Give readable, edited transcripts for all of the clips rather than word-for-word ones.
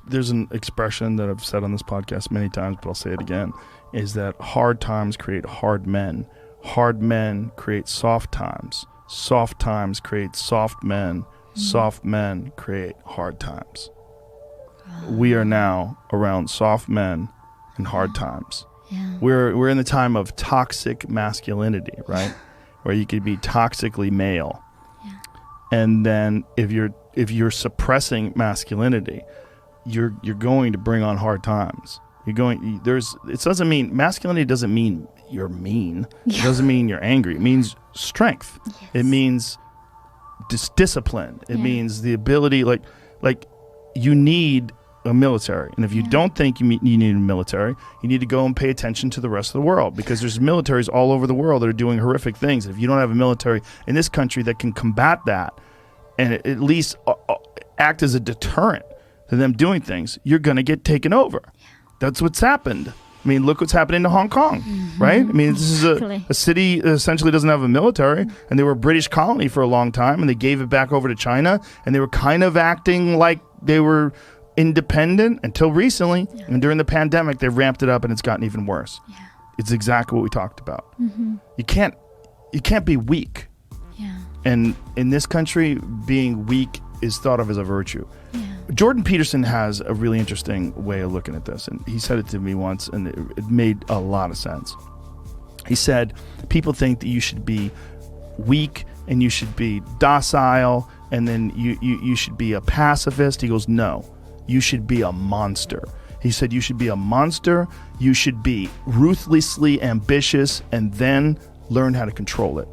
there's an expression that I've said on this podcast many times, but I'll say it again, is that hard times create hard men. Hard men create soft times. Soft times create soft men. Soft men create hard times. We are now around soft men and hard times. Yeah. We're in the time of toxic masculinity, right? Where you could be toxically male. Yeah. And then if you're suppressing masculinity, you're going to bring on hard times. It doesn't mean masculinity doesn't mean you're mean. Yeah. It doesn't mean you're angry. It means strength. Yes. It means discipline. It means the ability, like you need a military. And if you don't think you need a military, you need to go and pay attention to the rest of the world, because there's militaries all over the world that are doing horrific things. If you don't have a military in this country that can combat that and at least act as a deterrent to them doing things, you're going to get taken over. That's what's happened. I mean, look what's happening to Hong Kong, right? I mean, this is a city that essentially doesn't have a military, and they were a British colony for a long time, and they gave it back over to China, and they were kind of acting like they were independent until recently. And during the pandemic, they ramped it up, and it's gotten even worse. Yeah. It's exactly what we talked about. You can't be weak. Yeah. And in this country, being weak is thought of as a virtue. Yeah. Jordan Peterson has a really interesting way of looking at this, and he said it to me once, and it made a lot of sense. He said, people think that you should be weak and you should be docile, and then you should be a pacifist. He goes, no, you should be a monster. He said you should be a monster, you should be ruthlessly ambitious, and then learn how to control it.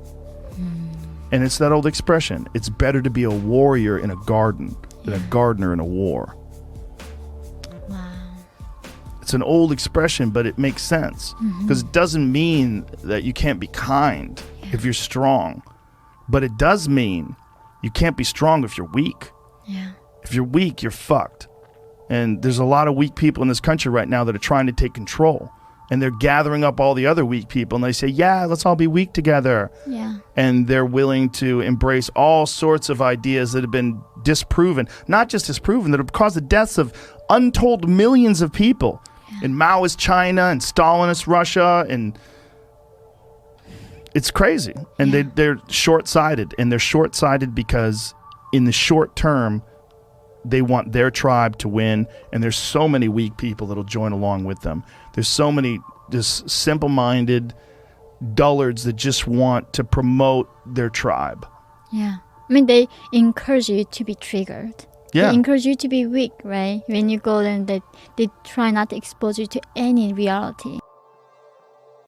And it's that old expression, it's better to be a warrior in a garden than a gardener in a war. Wow. It's an old expression, but it makes sense, because it doesn't mean that you can't be kind if you're strong, but it does mean you can't be strong if you're weak. Yeah. If you're weak, you're fucked. And there's a lot of weak people in this country right now that are trying to take control, and they're gathering up all the other weak people, and they say, yeah, let's all be weak together. Yeah. And they're willing to embrace all sorts of ideas that have been disproven, not just disproven, that have caused the deaths of untold millions of people in Maoist China and Stalinist Russia. And it's crazy. And they're short-sighted. And they're short-sighted because in the short term, they want their tribe to win. And there's so many weak people that'll join along with them. There's so many just simple-minded dullards that just want to promote their tribe. Yeah. I mean, they encourage you to be triggered. Yeah. They encourage you to be weak, right? When you go there, they try not to expose you to any reality.